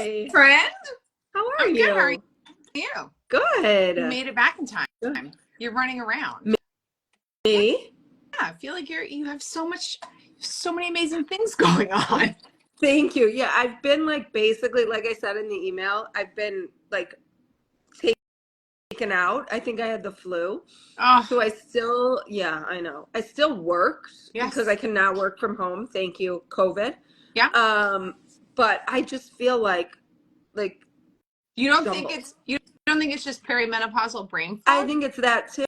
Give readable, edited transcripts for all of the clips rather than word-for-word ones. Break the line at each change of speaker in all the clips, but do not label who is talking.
Hi,
friend.
how are
I'm good. How are
you?
you? You
Good.
made it back in time.
Good.
You're running around. Yeah,
Me?
I feel like you have so many amazing things going on.
Thank you. Yeah, I've been like basically, like I said in the email, I've been like taken out. I think I had the flu.
Oh,
So yeah, I know. I still work because I
yes.
can now work from home. Thank you, COVID.
Yeah.
Um, but I just feel like jumbled.
You don't think it's just perimenopausal brain
I
fog?
think it's that too.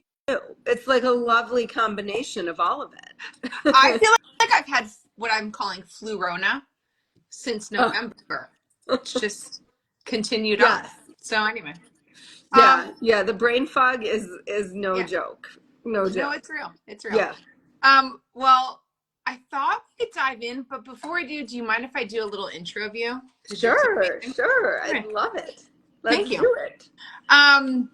It's like a lovely combination of all of
I
it.
feel like I've had what I'm calling flu-rona since November. It's just continued on.
Yes.
So anyway,
Yeah,
um,
yeah, the brain fog is no
yeah.
joke. No
No,
joke.
it's real. It's real.
Yeah.
Well, I thought we could dive in, but before I do you mind if I do a little intro of you? Because you're so
Sure,
amazing.
sure. I'd
Okay.
love it.
Thank
Let's
you.
do it.
Um,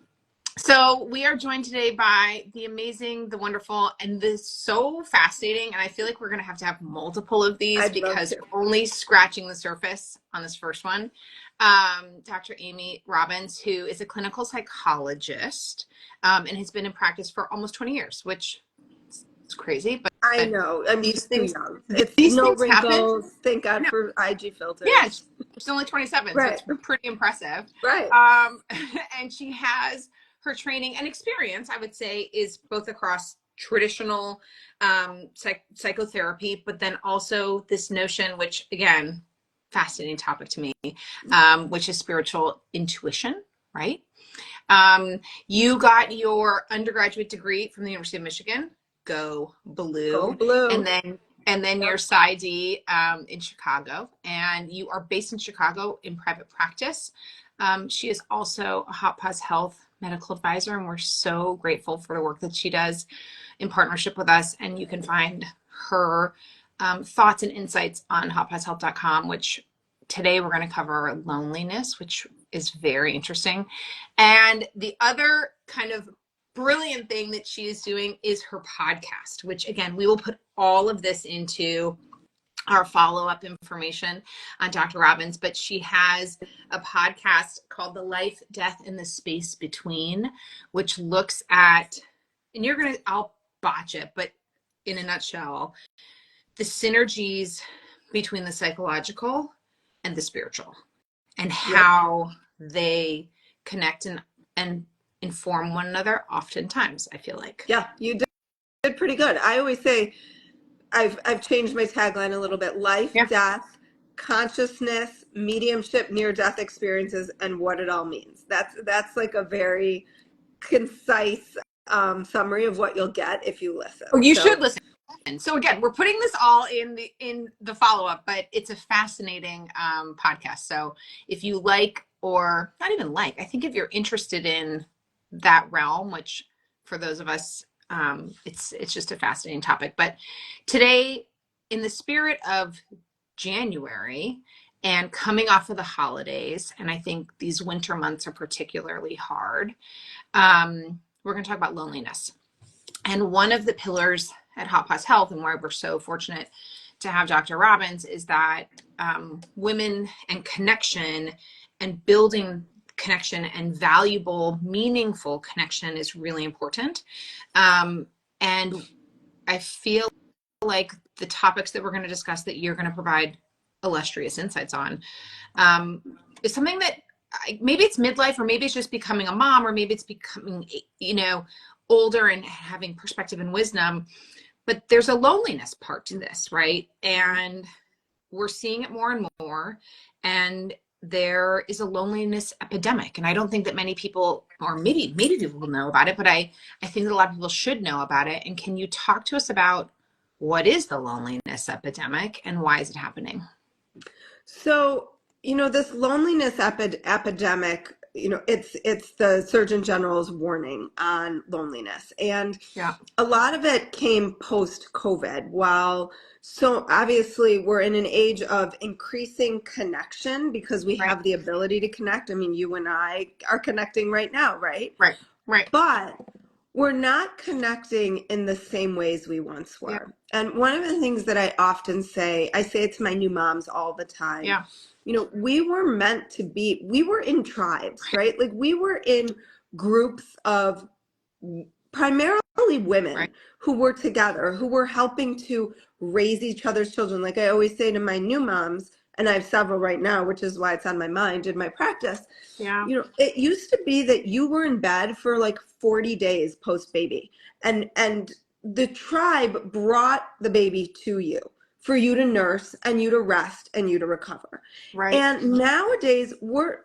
so we are joined today by the amazing, the wonderful, and the so fascinating, and I feel like we're going to have multiple of these
I'd love
because
to.
we're only scratching the surface on this first one. Dr. Amy Robbins, who is a clinical psychologist, and has been in practice for almost 20 years, which is crazy,
I
but
know. I'm
these
too
things
young. It's
these
no
things happen.
wrinkles. Thank
I
God
know.
for IG
Yeah,
filters.
she's only 27, so
Right.
it's pretty impressive.
Right.
Um, and she has her training and experience, I would say, is both across traditional psychotherapy, but then also this notion, which again, fascinating topic to me, which is spiritual intuition, right? You got your undergraduate degree from the University of Michigan. Go
Go
Blue.
blue.
And then your
Yep.
PsyD in Chicago. And you are based in Chicago in private practice. She is also a Hot Pause Health medical advisor, and we're so grateful for the work that she does in partnership with us. And you can find her thoughts and insights on hotpausehealth.com, which today we're going to cover loneliness, which is very interesting. And the other kind of brilliant thing that she is doing is her podcast, which again, we will put all of this into our follow-up information on Dr. Robbins, but she has a podcast called The Life, Death, and the Space Between, which looks at, and I'll botch it, but in a nutshell, the synergies between the psychological and the spiritual and
Yep.
how they connect and inform one another oftentimes, I feel like.
Yeah, you did pretty good. I always say I've changed my tagline a little bit. Life,
Yeah.
death, consciousness, mediumship, near death experiences, and what it all means. That's like a very concise summary of what you'll get if you listen.
Or you should
So
listen. So again, we're putting this all in the follow-up, but it's a fascinating podcast. So if you like, or not even like, I think if you're interested in that realm, which for those of us, it's just a fascinating topic. But today, in the spirit of January and coming off of the holidays, and I think these winter months are particularly hard, we're going to talk about loneliness. And one of the pillars at Hot Pause Health, and why we're so fortunate to have Dr. Robbins, is that women and connection and building connection and valuable, meaningful connection is really important. And I feel like the topics that we're going to discuss that you're going to provide illustrious insights on is something that maybe it's midlife, or maybe it's just becoming a mom, or maybe it's becoming, older and having perspective and wisdom. But there's a loneliness part to this, right? And we're seeing it more and more. And there is a loneliness epidemic. And I don't think that many people, or maybe people will know about it, but I think that a lot of people should know about it. And can you talk to us about what is the loneliness epidemic and why is it happening?
So, this loneliness epidemic, it's the Surgeon General's warning on loneliness. And
Yeah.
a lot of it came post-COVID. So obviously we're in an age of increasing connection because we
Right.
have the ability to connect. I mean, you and I are connecting right now, right?
Right.
But we're not connecting in the same ways we once
Yeah.
were. And one of the things that I often say, I say it to my new moms all the time,
Yeah.
we were meant to be, we were in tribes, right? Like we were in groups of primarily women
Right.
who were together, who were helping to raise each other's children. Like I always say to my new moms, and I have several right now, which is why it's on my mind in my practice.
Yeah.
It used to be that you were in bed for like 40 days post baby, and the tribe brought the baby to you for you to nurse and you to rest and you to recover.
Right.
And nowadays we're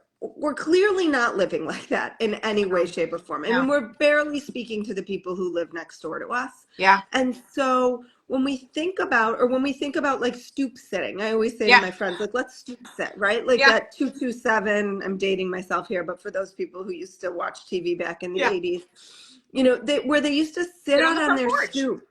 clearly not living like that in any way,
No.
shape, or form. I
No.
mean, we're barely speaking to the people who live next door to us.
Yeah.
And so when we think about, or when we think about like stoop sitting, I always say to
Yeah.
my friends, like, let's stoop sit, right? Like
Yeah.
at 227, I'm dating myself here, but for those people who used to watch TV back in the
Yeah.
80s, where they used to sit
Sit on
out
the
on
front
their
porch.
stoop.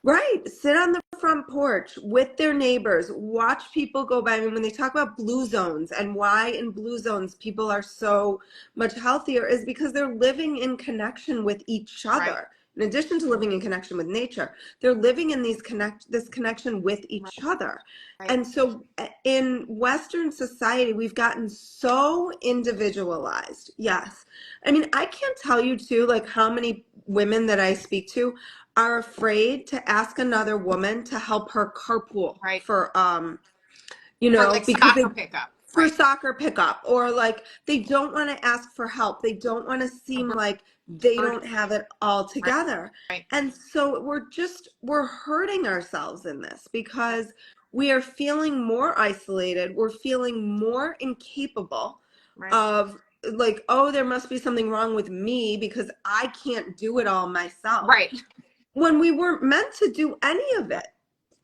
Right. Sit on the front porch with their neighbors, watch people go by. I mean, when they talk about blue zones and why in blue zones people are so much healthier is because they're living in connection with each
Right.
other. In addition to living in connection with nature, they're living in this connection with each
Right.
other.
Right.
And so in Western society, we've gotten so individualized. Yes. I mean, I can't tell you too, like how many women that I speak to are afraid to ask another woman to help her carpool
Right.
for
For like
because
soccer
they
pickup.
for
Right.
soccer pickup, or like they don't want to ask for help. They don't want to
A
seem like they
burden.
don't have it all
Right.
together.
Right.
And so we're hurting ourselves in this
Yeah.
because we are feeling more isolated. We're feeling more incapable
Right.
of like, oh, there must be something wrong with me because I can't do it all myself.
Right.
When we weren't meant to do any of it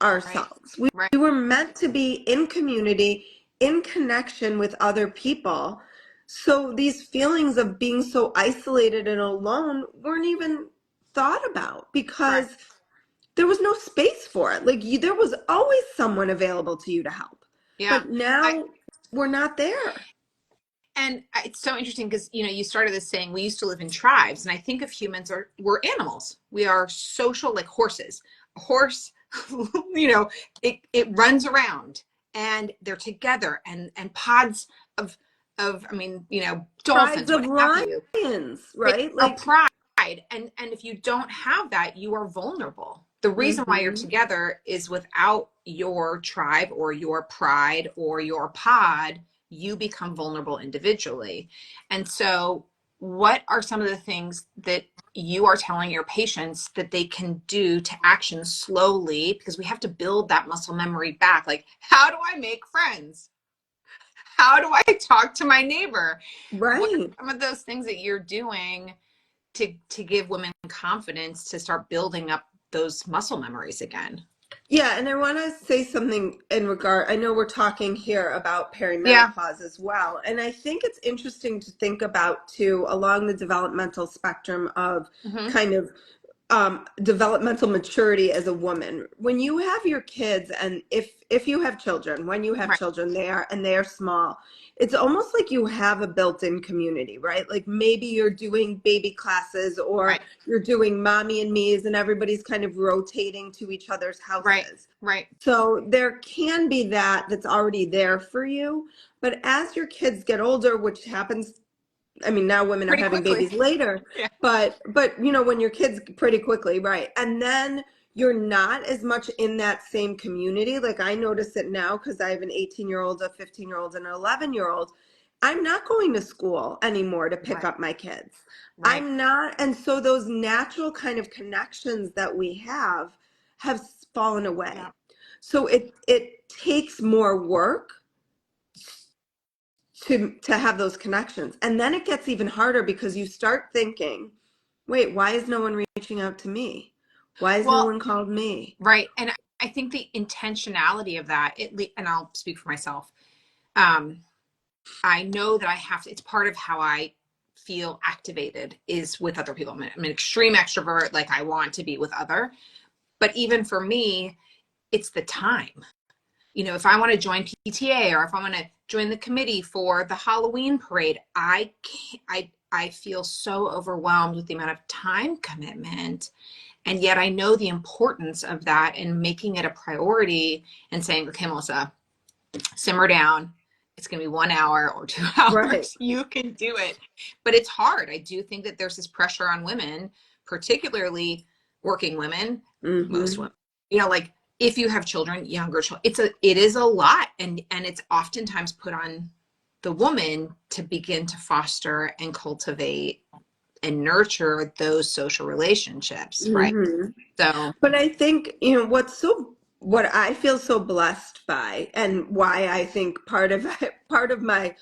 Right.
ourselves.
Right.
We were meant to be in community, in connection with other people. So these feelings of being so isolated and alone weren't even thought about because
Correct.
there was no space for it. Like there was always someone available to you to help.
Yeah.
But
I
now we're not there.
And it's so interesting because you started this saying we used to live in tribes, and I think of humans we're animals. We are social, like horses. A horse, it runs around and they're together, and pods of I mean,
Tribes
dolphins,
of
what have you.
lions,
They
right?
are
Like,
pride, and if you don't have that, you are vulnerable. The reason why you're
mm-hmm.
together is without your tribe or your pride or your pod, you become vulnerable individually. And so, what are some of the things that you are telling your patients that they can do to action slowly? Because we have to build that muscle memory back. Like, how do I make friends? How do I talk to my neighbor? What are
Right.
some of those things that you're doing to give women confidence to start building up those muscle memories again?
Yeah, and I want to say something in regard. I know we're talking here about
Yeah.
perimenopause as well. And I think it's interesting to think about too along the developmental spectrum of
Hmm.
kind of developmental maturity as a woman. When you have your kids, and if you have children, when you have
Right.
children, they are small. It's almost like you have a built-in community, right? Like maybe you're doing baby classes, or
Right.
you're doing mommy and me's, and everybody's kind of rotating to each other's
Right.
houses.
Right.
So there can be that's already there for you. But as your kids get older, which happens, I mean, now women are
Pretty
having
quickly.
babies later,
Yeah.
but when your kids pretty quickly, right? And then you're not as much in that same community. Like I notice it now because I have an 18-year-old, a 15-year-old, and an 11-year-old. I'm not going to school anymore to pick
Right.
up my kids.
Right.
I'm not, and so those natural kind of connections that we have fallen away.
Yeah.
So it takes more work to have those connections. And then it gets even harder because you start thinking, wait, why is no one reaching out to me? Why has no
Well,
one called me?
right. And I think the intentionality of that, and I'll speak for myself. Um, I know that I have to, it's part of how I feel activated is with other people. I'm an extreme extrovert. Like I want to be with other, but even for me, it's the time. If I want to join PTA or if I want to join the committee for the Halloween parade, I can't, I feel so overwhelmed with the amount of time commitment. And yet I know the importance of that and making it a priority and saying, okay, Melissa, simmer down. It's going to be 1 hour or 2 hours.
Right.
You can do it. But it's hard. I do think that there's this pressure on women, particularly working women, most
Mm-hmm.
women, like if you have children, younger children, it is a lot. And it's oftentimes put on the woman to begin to foster and cultivate and nurture those social relationships, right?
Mm-hmm.
So,
But I think, what I feel so blessed by, and why I think part of my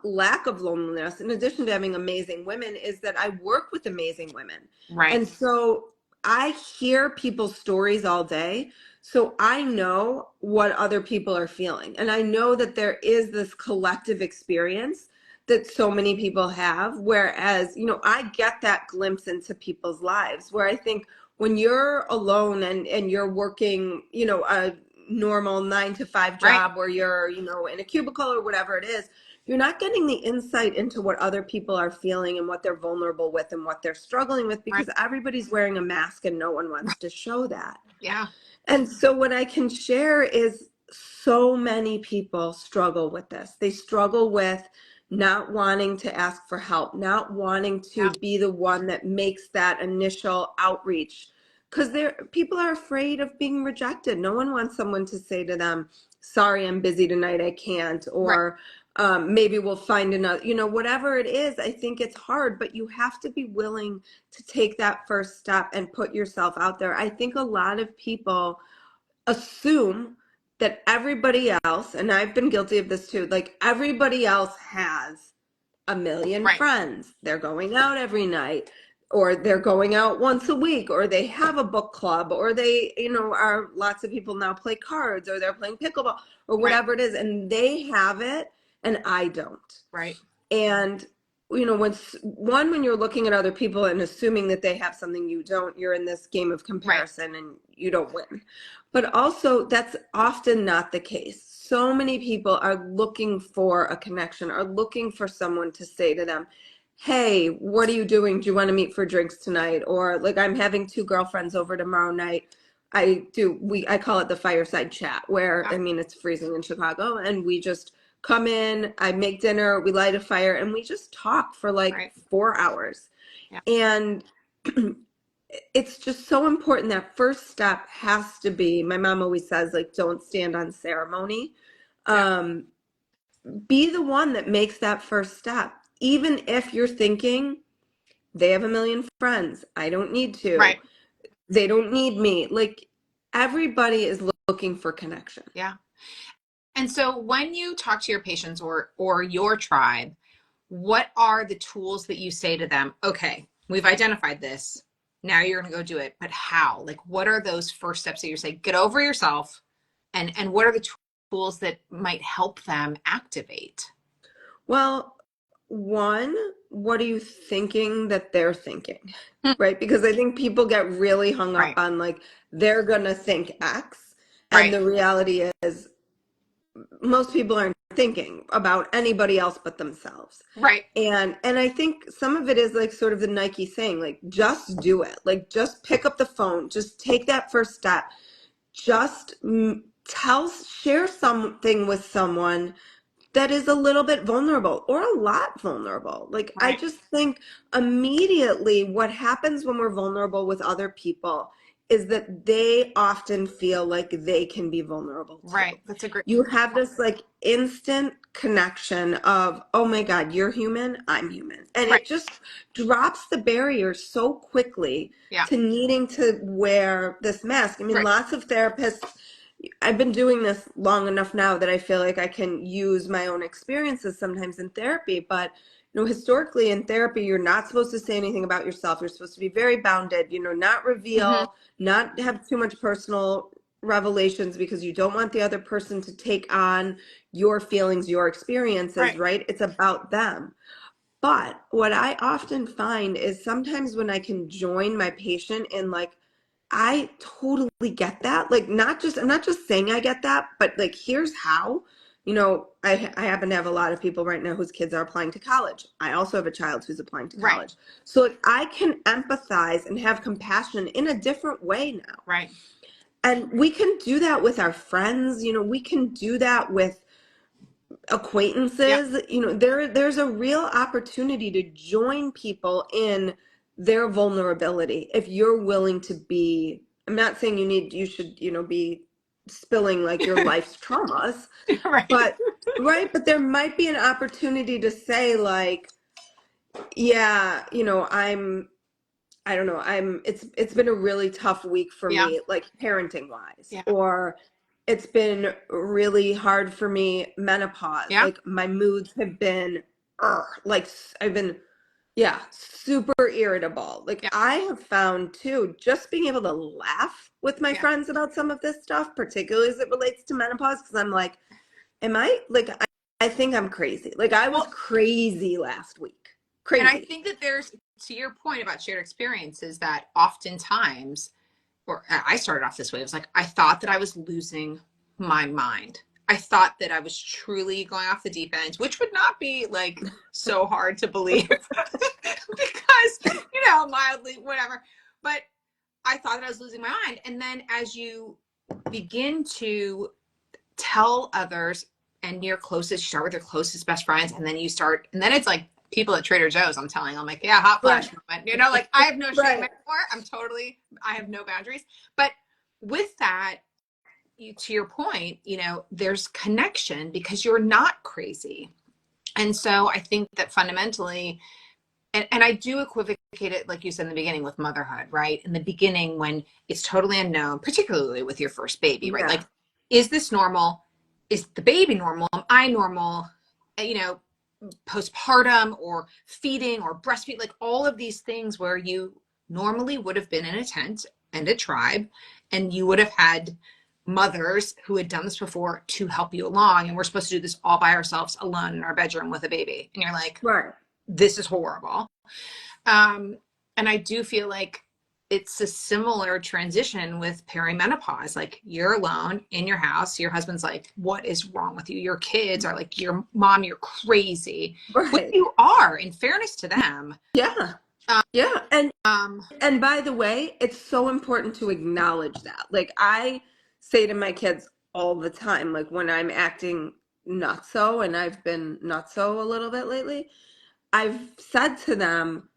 lack of loneliness, in addition to having amazing women, is that I work with amazing women.
right,
And so I hear people's stories all day. So I know what other people are feeling. And I know that there is this collective experience that so many people have. Whereas, I get that glimpse into people's lives where I think, when you're alone and you're working, a normal 9 to 5
right,
job where you're, in a cubicle or whatever it is, you're not getting the insight into what other people are feeling and what they're vulnerable with and what they're struggling with,
right,
because everybody's wearing a mask and no one wants
right.
to show that.
Yeah,
And so what I can share is, so many people struggle with this. They struggle with not wanting to ask for help, not wanting to
yeah,
be the one that makes that initial outreach, because people are afraid of being rejected. No one wants someone to say to them, "Sorry, I'm busy tonight, I can't,"
right,
or maybe we'll find another, whatever it is. I think it's hard, but you have to be willing to take that first step and put yourself out there. I think a lot of people assume that everybody else, and I've been guilty of this too, like everybody else has a million
right,
friends. They're going out every night, or they're going out once a week, or they have a book club, or they, are lots of people now play cards, or they're playing pickleball, or
right,
whatever it is, and they have it, and I don't.
right,
And when you're looking at other people and assuming that they have something you don't, you're in this game of
right,
comparison and you don't win. But also, that's often not the case. So many people are looking for a connection, are looking for someone to say to them, "Hey, what are you doing? Do you want to meet for drinks tonight?" Or, like, I'm having two girlfriends over tomorrow night. I call it the fireside chat, where,
yeah,
I mean, it's freezing in Chicago, and we just come in, I make dinner, we light a fire, and we just talk for like
right,
4 hours.
yeah,
And it's just so important. That first step has to be, my mom always says, like, don't stand on ceremony.
yeah,
Um, be the one that makes that first step. Even if you're thinking, they have a million friends, I don't need to,
right,
they don't need me. Like, everybody is looking for connection.
yeah. And so when you talk to your patients or your tribe, what are the tools that you say to them? Okay, we've identified this. Now you're going to go do it, but how? Like, what are those first steps that you say? Get over yourself, and what are the tools that might help them activate?
Well, one, what are you thinking that they're thinking?
Hmm.
Right? Because I think people get really hung up
Right,
on, like, they're gonna think X. And
right,
the reality is, most people aren't thinking about anybody else but themselves.
right,
And I think some of it is like sort of the Nike saying, like, just do it. Like, just pick up the phone, just take that first step. Just share something with someone that is a little bit vulnerable or a lot vulnerable. Like, I
right,
just think immediately what happens when we're vulnerable with other people is that they often feel like they can be vulnerable too.
right. That's a great
You have this like instant connection of, oh my God, you're human, I'm human. And
right.
it just drops the barrier so quickly
Yeah,
to needing to wear this mask. I mean,
right.
lots of therapists, I've been doing this long enough now that I feel like I can use my own experiences sometimes in therapy. But, historically in therapy, you're not supposed to say anything about yourself. You're supposed to be very bounded, not
Hmm.
reveal, not have too much personal revelations, because you don't want the other person to take on your feelings, your experiences,
Right,
right? It's about them. But what I often find is sometimes when I can join my patient in, like, I totally get that. Like, I'm not just saying I get that, but like, here's how. I happen to have a lot of people right now whose kids are applying to college. I also have a child who's applying to
Right.
college. So like, I can empathize and have compassion in a different way now.
Right.
And we can do that with our friends, we can do that with
Yeah.
acquaintances. There's a real opportunity to join people in their vulnerability if you're willing to be. I'm not saying you should, be spilling like your life's traumas,
Right.
but right, but there might be an opportunity to say like, yeah, I don't know, it's been a really tough week for
Yeah.
me, like parenting wise,
Yeah.
or it's been really hard for me menopause.
Yeah.
Like my moods have been like I've been, yeah, super irritable. Like
Yeah.
I have found too, just being able to laugh with my
Yeah.
friends about some of this stuff, particularly as it relates to menopause, because I'm like, am I like I think I'm crazy. Like I was
Well,
crazy last week.
and I
Crazy.
think that there's, to your point about shared experiences, that oftentimes, or I started off this way, it was like, I thought that I was losing my mind. I thought that I was truly going off the deep end, which would not be like so hard to believe because, mildly, whatever. But I thought that I was losing my mind. And then as you begin to tell others, and your closest, you start with your closest best friends, and then and then it's like people at Trader Joe's, I'm telling, I'm like, yeah, hot
Right.
flash moment. Like I have no shame
Right.
anymore. I have no boundaries. But with that, to your point, there's connection because you're not crazy. And so I think that fundamentally, and I do equivocate it, like you said in the beginning, with motherhood, right? In the beginning, when it's totally unknown, particularly with your first baby, right? Like,
Yeah.
is this normal? Is the baby normal? Am I normal? You know, Postpartum or feeding or breastfeed, like all of these things where you normally would have been in a tent and a tribe, and you would have had mothers who had done this before to help you along. And we're supposed to do this all by ourselves alone in our bedroom with a baby. And you're like,
Right.
this is horrible. Um, and I do feel like it's a similar transition with perimenopause. Like you're alone in your house. Your husband's like, what is wrong with you? Your kids are like, your mom, you're crazy, which
Right.
you are, in fairness to them.
Yeah.
Um,
Yeah.
um,
And by the way, it's so important to acknowledge that. Like I say to my kids all the time, like when I'm acting not so, and I've been not so a little bit lately, I've said to them,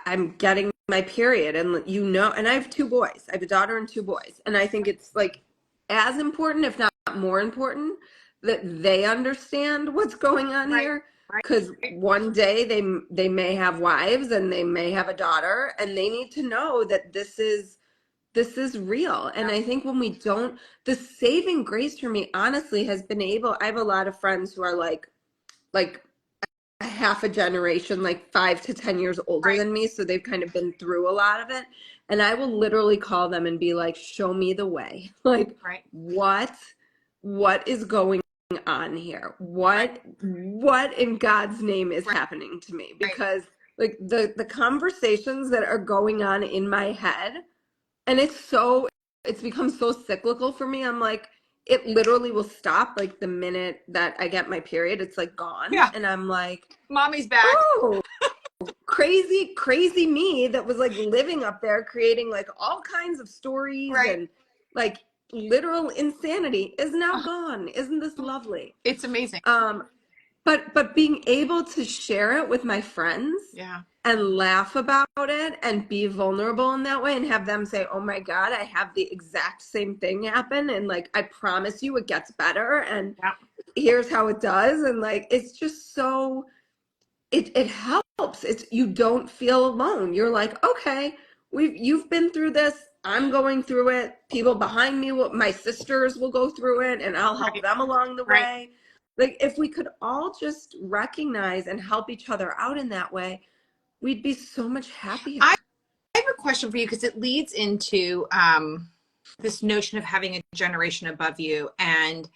I'm getting my period, and I have two boys. I have a daughter and two boys. And I think it's like as important, if not more important, that they understand what's going on
right,
here.
right,
Because
right.
one day they may have wives and they may have a daughter, and they need to know that this is real. And
Yeah,
I think when we don't, the saving grace for me, honestly, has been I have a lot of friends who are like a half a generation, like 5 to 10 years older
right,
than me. So they've kind of been through a lot of it. And I will literally call them and be like, show me the way. Like,
right,
what is going on here?
right,
What in God's name is
right,
happening to me?
right.
Because like the conversations that are going on in my head, and it's become so cyclical for me. I'm like, it literally will stop like the minute that I get my period. It's like gone.
Yeah,
And I'm like,
mommy's back.
oh, crazy, crazy me that was like living up there, creating like all kinds of stories
Right.
and like literal insanity is now gone. Isn't this lovely?
It's amazing.
Um, but being able to share it with my friends
Yeah.
and laugh about it and be vulnerable in that way and have them say, "Oh my God, I have the exact same thing happen, and like I promise you it gets better, and
Yeah.
here's how it does." And like it's just so it helps. It's you don't feel alone. You're like, "Okay, you've been through this. I'm going through it. People behind me my sisters will go through it, and I'll help
Right.
them along the
Right.
way." Like if we could all just recognize and help each other out in that way, we'd be so much
I
happier.
have a question for you because it leads into this notion of having a generation above you, and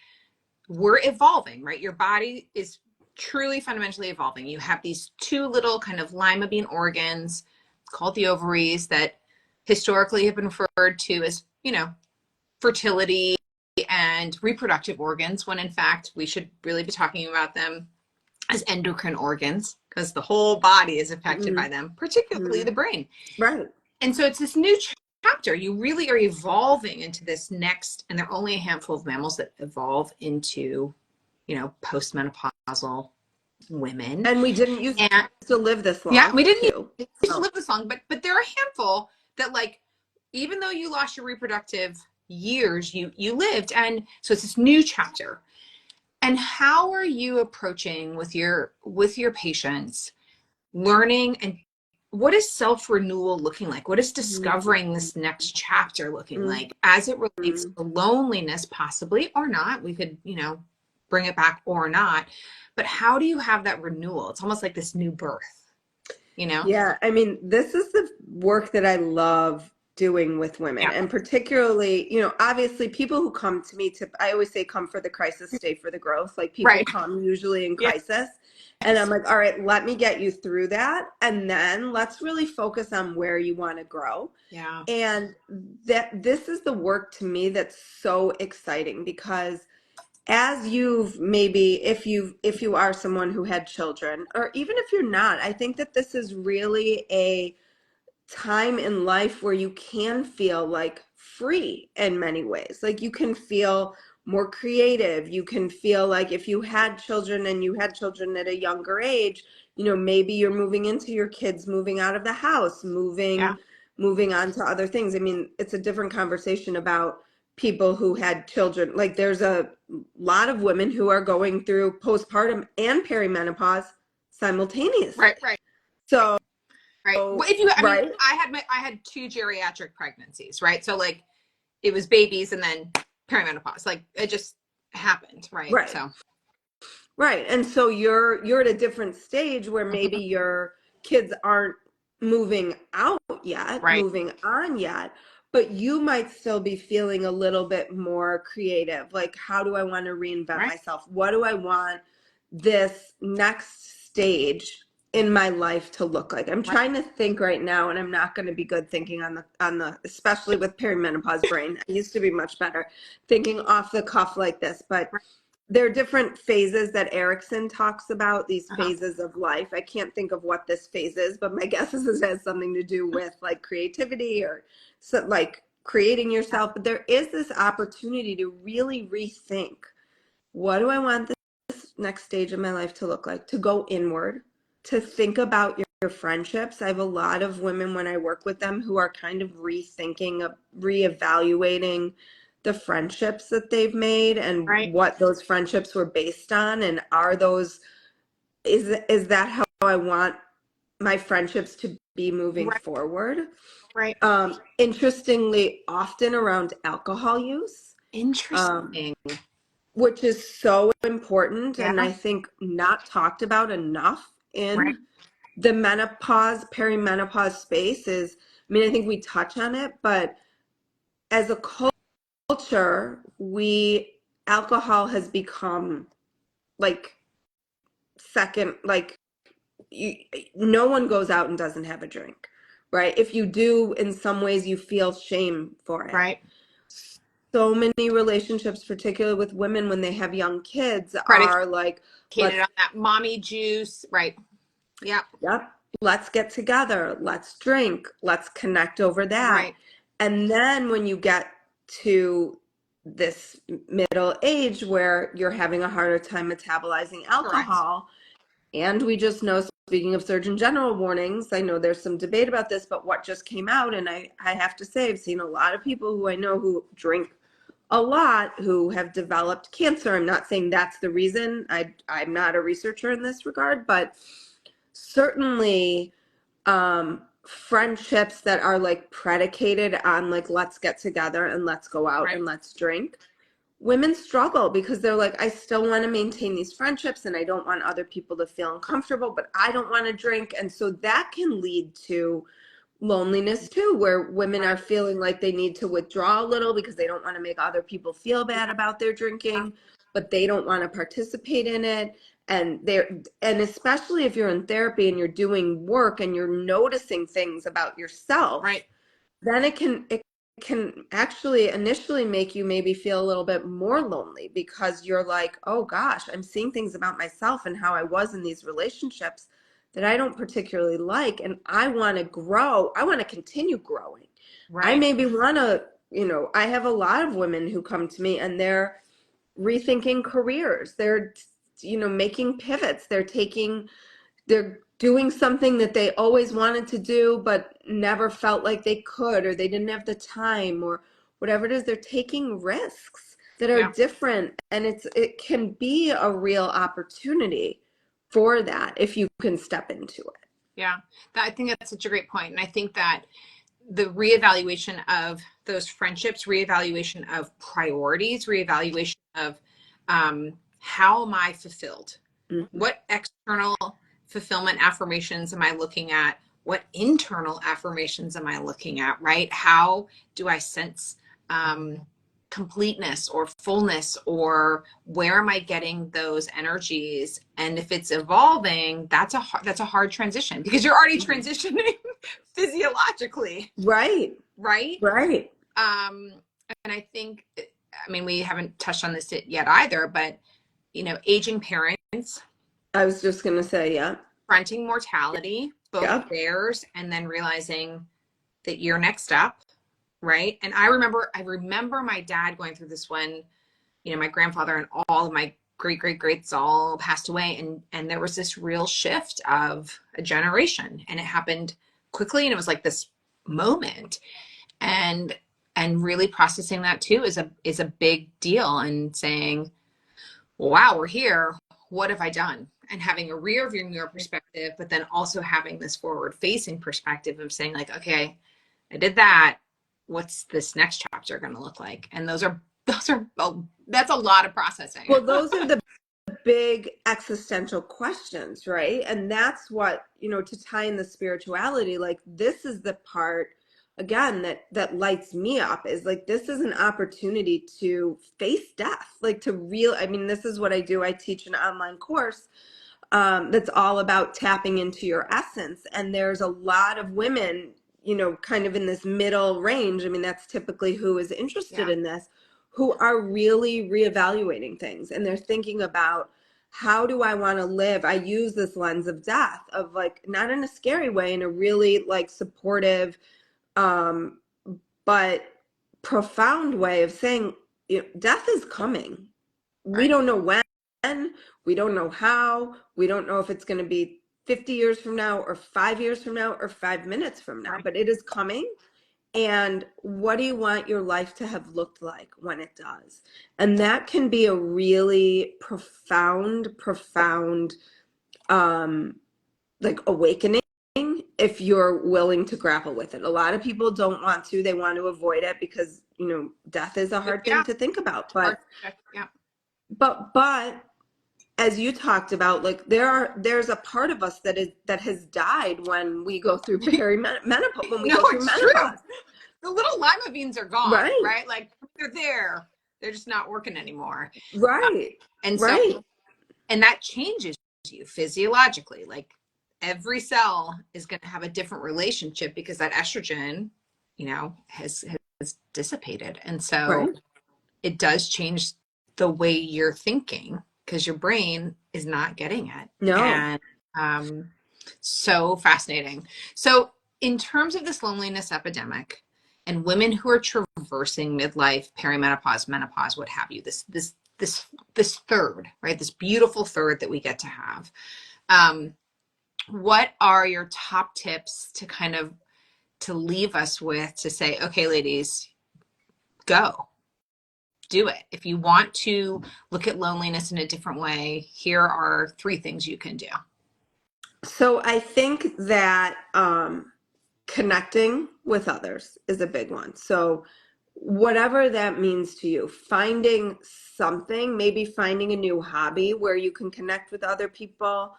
we're evolving, right? Your body is truly fundamentally evolving. You have these two little kind of lima bean organs called the ovaries that historically have been referred to as, fertility and reproductive organs, when in fact we should really be talking about them as endocrine organs, because the whole body is affected by them, particularly
Mm-hmm.
the brain.
Right.
And so it's this new chapter. You really are evolving into this next, and there are only a handful of mammals that evolve into, postmenopausal women.
And we didn't used
And
to live this
yeah,
long
we didn't
too.
used to live this long, but there are a handful that, like, even though you lost your reproductive years, you lived. And so it's this new chapter. And how are you approaching with your patients learning, and what is self-renewal looking like? What is discovering this next chapter looking
Mm-hmm.
like as it relates to loneliness, possibly, or not? We could, bring it back or not. But how do you have that renewal? It's almost like this new birth.
Yeah, I mean, this is the work that I love doing with women.
Yeah.
And particularly, obviously people who come to me I always say come for the crisis, stay for the growth. Like people
Right.
come usually in
Yes.
crisis. And I'm like, all right, let me get you through that. And then let's really focus on where you want to grow.
Yeah.
And this is the work to me that's so exciting because as you've maybe if you are someone who had children, or even if you're not, I think that this is really a time in life where you can feel like free in many ways. Like you can feel more creative. You can feel like if you had children and you had children at a younger age, maybe you're moving into your kids moving out of the house,
Yeah.
moving on to other things. I mean, it's a different conversation about people who had children. Like there's a lot of women who are going through postpartum and perimenopause simultaneously.
Right. Right.
So,
Right. Well, if you, I mean,
right?
I had two geriatric pregnancies, right? So like it was babies and then perimenopause. Like it just happened, right?
Right.
So
Right. And so you're at a different stage where maybe your kids aren't moving out yet,
right.
moving on yet, but you might still be feeling a little bit more creative. Like, how do I want to reinvent
Right.
myself? What do I want this next stage in my life to look like? I'm
Right.
trying to think right now, and I'm not going to be good thinking on the especially with perimenopause brain. I used to be much better thinking off the cuff like this, but
Right.
there are different phases that Erickson talks about, these
Uh-huh.
phases of life. I can't think of what this phase is, but my guess is it has something to do with like creativity or so, like creating
Yeah.
yourself. But there is this opportunity to really rethink, what do I want this next stage of my life to look like? To go inward, to think about your friendships. I have a lot of women when I work with them who are kind of rethinking, reevaluating the friendships that they've made and
Right.
what those friendships were based on, and is that how I want my friendships to be moving
Right.
forward?
Right.
Interestingly, often around alcohol use. Um,
Interesting.
which is so important and
Yeah.
I think not talked about enough
Right.
in the menopause, perimenopause space is, I mean, I think we touch on it, but as a culture, alcohol has become like second, like you, no one goes out and doesn't have a drink, right? If you do, in some ways, you feel shame for it.
Right.
So many relationships, particularly with women when they have young kids,
Predicated
are like,
on
let's,
that mommy juice. Right. Yeah.
yep, let's get together, let's drink, let's connect over that.
Right.
And then when you get to this middle age where you're having a harder time metabolizing
Correct.
alcohol, and we just know, speaking of Surgeon General warnings, I know there's some debate about this, but what just came out, and I have to say, I've seen a lot of people who I know who drink a lot who have developed cancer. I'm not saying that's the reason. I'm not a researcher in this regard, but certainly friendships that are like predicated on like, let's get together and let's go out
Right.
and let's drink. Women struggle because they're like, I still want to maintain these friendships and I don't want other people to feel uncomfortable, but I don't want to drink. And so that can lead to loneliness too, where women
Right.
are feeling like they need to withdraw a little because they don't want to make other people feel bad
Yeah.
about their
Yeah.
drinking, but they don't want to participate in it. And especially if you're in therapy and you're doing work and you're noticing things about yourself,
Right.
then it can can actually initially make you maybe feel a little bit more lonely because you're like, oh gosh, I'm seeing things about myself and how I was in these relationships that I don't particularly like. And I want to grow. I want to continue growing. I
Right.
maybe want to, I have a lot of women who come to me and they're rethinking careers. They're, making pivots. They're doing something that they always wanted to do but never felt like they could, or they didn't have the time, or whatever it is. They're taking risks that are
Yeah.
different, and it can be a real opportunity for that if you can step into it.
Yeah. I think that's such a great point. And I think that the reevaluation of those friendships, reevaluation of priorities, reevaluation of how am I fulfilled?
Mhm.
What external fulfillment affirmations am I looking at? What internal affirmations am I looking at, right? How do I sense completeness or fullness, or where am I getting those energies? And if it's evolving, that's a hard transition because you're already
Mhm.
transitioning physiologically,
Right,
right?
right.
Um, and I think, I mean, we haven't touched on this yet either, but aging parents,
I was just gonna say, yeah,
fronting mortality, both
yep.
theirs, and then realizing that you're next up, right? And I remember my dad going through this when, my grandfather and all of my great great greats all passed away, and there was this real shift of a generation, and it happened quickly, and it was like this moment, and really processing that too is a big deal, and saying, wow, we're here. What have I done? And having a rear view mirror perspective, but then also having this forward facing perspective of saying, like, okay, I did that. What's this next chapter going to look like? And that's a lot of processing.
Well, those are the big existential questions, right? And that's what, to tie in the spirituality, like this is the part again that lights me up, is like this is an opportunity to face death, like I mean, this is what I do. I teach an online course that's all about tapping into your essence. And there's a lot of women, kind of in this middle range. I mean, that's typically who is interested
Yeah.
in this, who are really reevaluating things. And they're thinking about, how do I want to live? I use this lens of death, of like, not in a scary way, in a really like supportive, um, but profound way of saying, death is coming. We
Right.
don't know when, we don't know how, we don't know if it's going to be 50 years from now or 5 years from now or 5 minutes from now,
Right.
but it is coming. And what do you want your life to have looked like when it does? And that can be a really profound, um, like awakening, if you're willing to grapple with it. A lot of people don't want to, they want to avoid it because, death is a hard thing
Yeah.
to think about.
Hard to check. Yeah.
But as you talked about, like there's a part of us that has died when we go through perimenopause, when we
No,
go through
it's true.
menopause.
The little lima beans are gone,
Right,
right? Like they're there. They're just not working anymore.
right,
And so,
right,
and that changes you physiologically. Like every cell is going to have a different relationship because that estrogen, has dissipated. And so
right.
it does change the way you're thinking because your brain is not getting it.
No.
And um, so fascinating. So, in terms of this loneliness epidemic and women who are traversing midlife, perimenopause, menopause, what have you, this third, right? This beautiful third that we get to have. Um, what are your top tips to kind of to leave us with, to say, okay, ladies, go do it. If you want to look at loneliness in a different way, here are 3 things you can do.
So I think that connecting with others is a big one. So whatever that means to you, finding something, maybe finding a new hobby where you can connect with other people.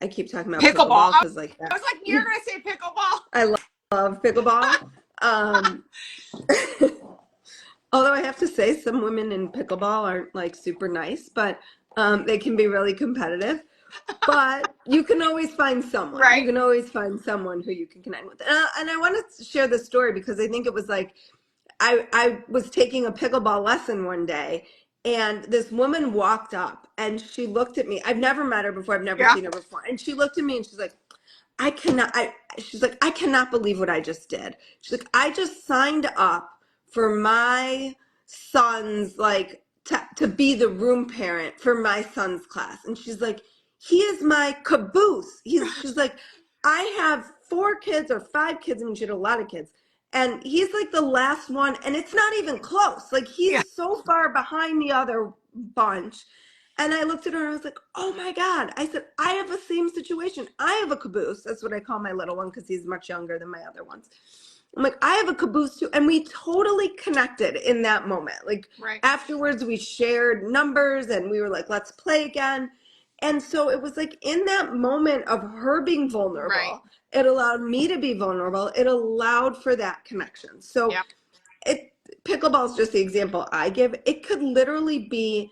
I keep talking about
Pickleball.
pickleball
I
because like that.
was like, you're going to say pickleball.
I love pickleball. Um, although I have to say some women in pickleball aren't like super nice, but they can be really competitive. But you can always find someone. You
Right.
can always find someone who you can connect with. And I want to share this story because I think it was like, I was taking a pickleball lesson one day, and this woman walked up and she looked at me. I've never met her before. I've never
Yeah.
seen her before. And she looked at me and she's like, she's like, I cannot believe what I just did. She's like, I just signed up for my son's, like, to be the room parent for my son's class. And she's like, he is my caboose. She's like, I have 4 kids or 5 kids. I mean, she had a lot of kids. And he's like the last one, and it's not even close. Like,
Yeah.
he's so far behind the other bunch. And I looked at her and I was like, oh my God. I said, I have the same situation. I have a caboose. That's what I call my little one because he's much younger than my other ones. I'm like, I have a caboose too. And we totally connected in that moment. Like,
Right.
afterwards, we shared numbers and we were like, let's play again. And so it was like in that moment of her being vulnerable,
Right.
it allowed me to be vulnerable. It allowed for that connection. So
Yeah.
pickleball is just the example I give. It could literally be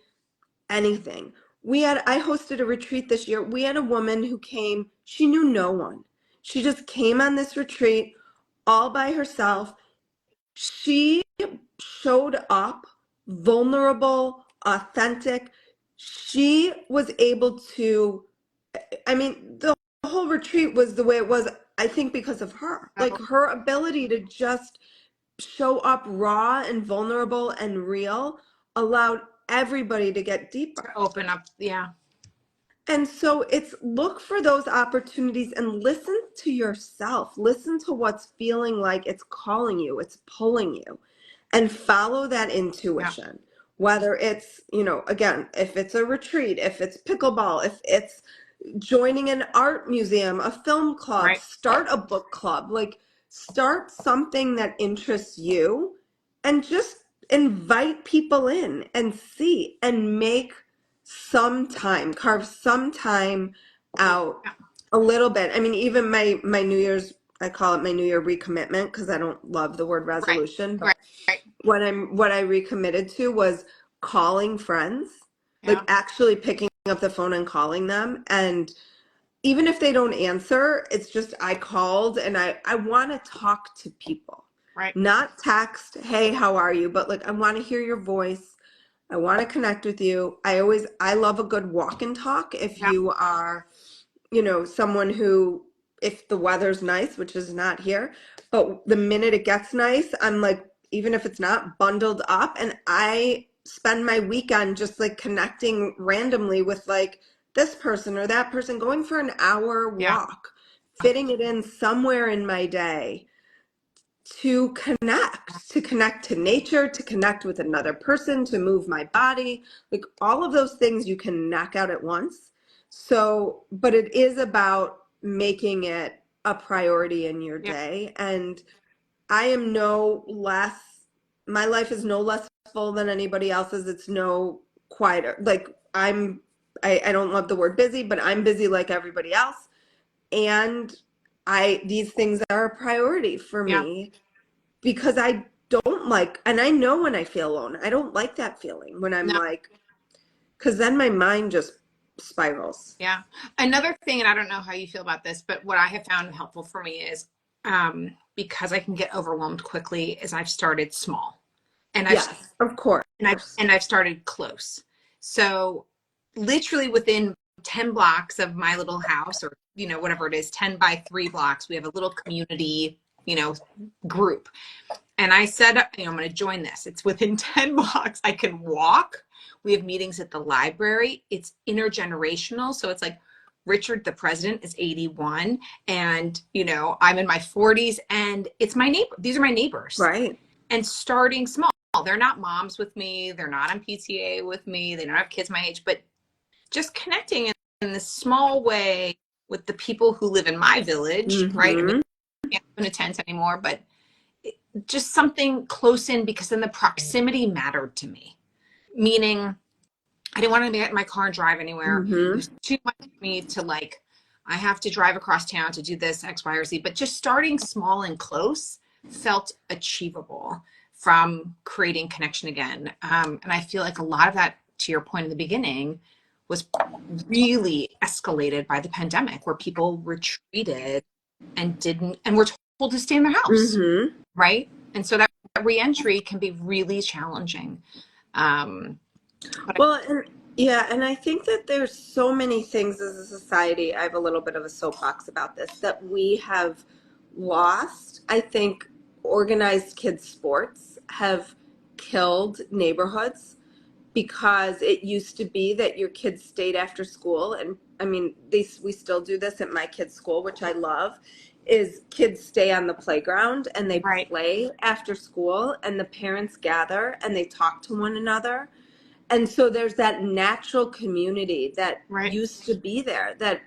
anything. I hosted a retreat this year. We had a woman who came, she knew no one. She just came on this retreat all by herself. She showed up vulnerable, authentic. She was able to, I mean, the whole retreat was the way it was, I think, because of her. Like,
Oh,
her ability to just show up raw and vulnerable and real allowed everybody to get
to
deeper.
open up. Yeah.
And so it's look for those opportunities and listen to yourself. Listen to what's feeling like it's calling you, it's pulling you, and follow that
Yeah.
intuition. Whether it's, again, if it's a retreat, if it's pickleball, if it's joining an art museum, a film club,
Right.
start a book club, like start something that interests you and just invite people in and see and make some time, carve some time out
Yeah.
a little bit. I mean, even my New Year's, I call it my New Year recommitment because I don't love the word
Right.
resolution, but
Right. Right.
what I recommitted to was calling friends, like
Yeah.
actually picking up the phone and calling them. And even if they don't answer, it's just I called and I want to talk to people,
Right.
not text, hey, how are you? But like, I want to hear your voice. I want to connect with you. I love a good walk and talk. If
Yeah.
you are, someone who, if the weather's nice, which is not here, but the minute it gets nice, I'm like, even if it's not, bundled up, and I spend my weekend just like connecting randomly with like this person or that person, going for an hour
Yeah.
walk, fitting it in somewhere in my day to connect to nature, to connect with another person, to move my body, like all of those things you can knock out at once. So, but it is about making it a priority in your
Yeah.
day. And I am no less, my life is no less full than anybody else's. It's no quieter. Like, I don't love the word busy, but I'm busy like everybody else. And these things are a priority for
Yeah.
me because I don't like, and I know when I feel alone, I don't like that feeling when I'm
No.
like, because then my mind just spirals.
Yeah. Another thing, and I don't know how you feel about this, but what I have found helpful for me is because I can get overwhelmed quickly, is I've started small, and
Yes, of course.
I've started close. So literally within 10 blocks of my little house, or whatever it is, 10 by 3 blocks, we have a little community, group. And I said, I'm going to join this. It's within 10 blocks. I can walk. We have meetings at the library. It's intergenerational. So it's like Richard, the president, is 81. And, I'm in my 40s, and it's my neighbor. These are my neighbors.
Right.
And starting small. They're not moms with me. They're not on PTA with me. They don't have kids my age, but just connecting in this small way with the people who live in my village, right? I mean,
Mm-hmm.
I can't live in a tent anymore, but just something close in, because then the proximity mattered to me. Meaning, I didn't want to get in my car and drive anywhere. It
Mm-hmm.
was too much for me to like, I have to drive across town to do this, X, Y, or Z. But just starting small and close felt achievable from creating connection again. And I feel like a lot of that, to your point in the beginning, was really escalated by the pandemic, where people retreated and were told to stay in their house,
Mm-hmm.
right? And so that reentry can be really challenging. Um, but
Well, and yeah, and I think that there's so many things as a society. I have a little bit of a soapbox about this that we have lost. I think organized kids sports have killed neighborhoods because it used to be that your kids stayed after school, and I mean we still do this at my kids' school, which I love, is kids stay on the playground and they
right,
play after school and the parents gather and they talk to one another. And so there's that natural community that
right,
used to be there, that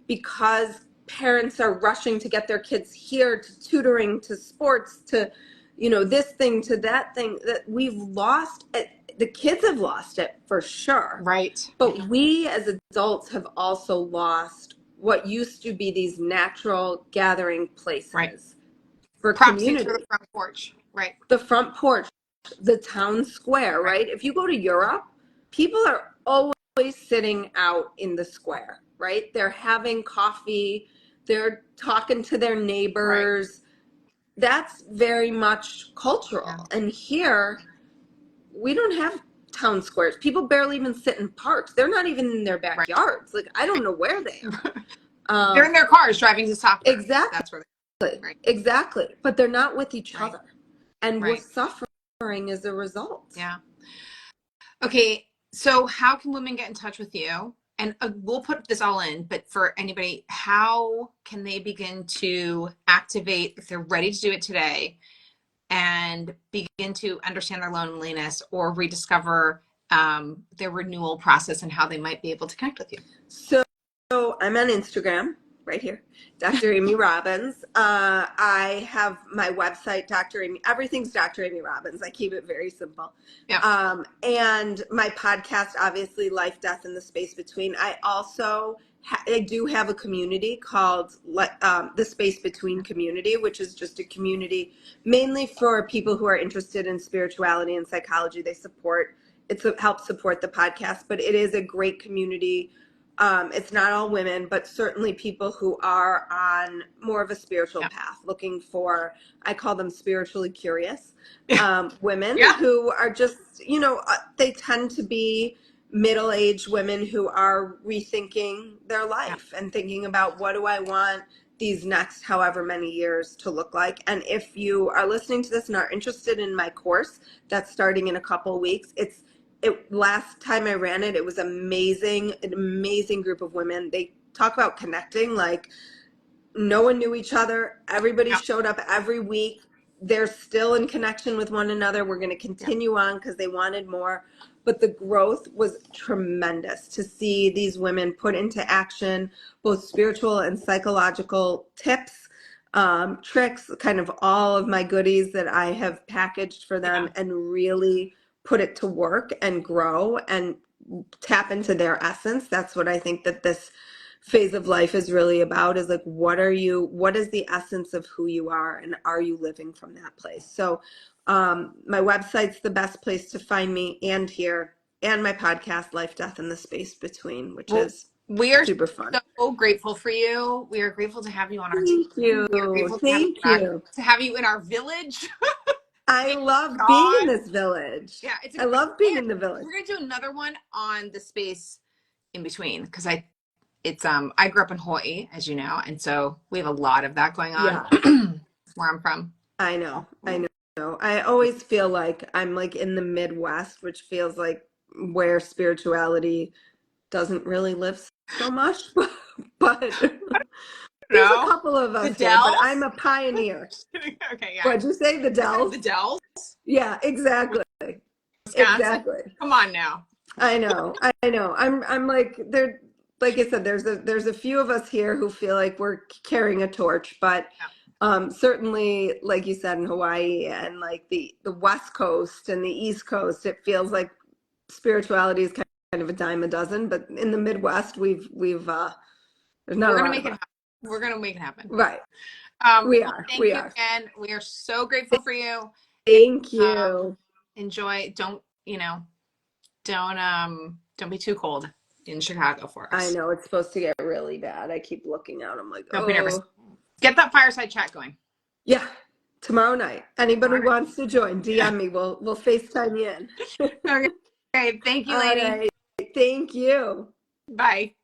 because parents are rushing to get their kids here, to tutoring, to sports, to this thing, to that thing, that we've lost it. The kids have lost it for sure,
right,
but we as adults have also lost what used to be these natural gathering
right.
places for
Proxy for the
community.
front porch. Right,
The front porch, the town square,
right,
right? If you go to Europe, people are always sitting out in the square, right? They're having coffee, they're talking to their
right.
neighbors. That's very much
Yeah,
cultural. And here, we don't have town squares. People barely even sit in parks. They're not even in their
right.
backyards. Like, I don't know where they are.
They're in their cars driving to soccer.
Exactly.
That's where right,
Exactly. But they're not with each
right,
other. And we're
right.
suffering as a result.
Yeah. Okay, so how can women get in touch with you? And we'll put this all in, but for anybody, how can they begin to activate if they're ready to do it today and begin to understand their loneliness or rediscover their renewal process and how they might be able to connect with you?
So I'm on Instagram right here, Dr. Amy Robbins. I have my website, Dr. Amy. Everything's Dr. Amy Robbins. I keep it very simple.
Yeah,
And my podcast, obviously, Life, Death, and the Space Between. I also I do have a community called the Space Between Community, which is just a community mainly for people who are interested in spirituality and psychology. They support helps support the podcast, but it is a great community. It's not all women, but certainly people who are on more of a spiritual
yeah,
path, looking for, I call them spiritually curious women
yeah,
who are just, they tend to be middle-aged women who are rethinking their
yeah,
life and thinking about, what do I want these next however many years to look like? And if you are listening to this and are interested in my course that's starting in a couple weeks, last time I ran it, it was amazing, an amazing group of women. They talk about connecting, like no one knew each other. Everybody
yeah,
showed up every week. They're still in connection with one another. We're going to
yeah,
continue on because they wanted more. But the growth was tremendous to see these women put into action both spiritual and psychological tips, tricks, kind of all of my goodies that I have packaged for them,
yeah.
and really put it to work and grow and tap into their essence. That's what I think that this phase of life is really about, is like, what is the essence of who you are, and are you living from that place? So my website's the best place to find me, and here, and my podcast, Life, Death, and the Space Between, which
Well,
is
we are
super fun.
so grateful for you. We are grateful to have you on our
Thank
team.
you.
We are grateful to have you
Thank
back,
you.
to have you in our village.
I
Thank
love being in
God.
this village.
Yeah, it's
I
incredible.
love being
And
in the village.
we're gonna do another one on the space in between because I grew up in Hawaii, as you know, and so we have a lot of that going on
Yeah,
where I'm from.
I know. I know. I always feel like I'm like in the Midwest, which feels like where spirituality doesn't really live so much, but there's a
No,
couple of
the
us here, but I'm
Dells.
a pioneer.
Okay, yeah.
What'd you say? The
The
Dells?
Dells,
Yeah, exactly.
Wisconsin.
Exactly.
Come on now.
I know. I know. I'm like, there, like I said, there's a few of us here who feel like we're carrying a torch, but
Yeah,
certainly, like you said, in Hawaii and like the West Coast and the East Coast, it feels like spirituality is kind of a dime a dozen. But in the Midwest, there's not
we're
a
gonna
lot
make
of
it
us.
happen. We're gonna make it happen.
Right.
Well, thank
We
you
are.
again. We are so grateful for you.
Thank
Um,
you.
enjoy. Don't be too cold in Chicago for
I
us.
know it's supposed to get really bad. I keep looking out. I'm like,
Don't be nervous.
oh,
Get that fireside chat going.
yeah. Tomorrow night.
Tomorrow
Anybody
night.
wants to join, DM me. We'll FaceTime you in.
Okay. Thank you,
All
lady.
right. Thank you.
Bye.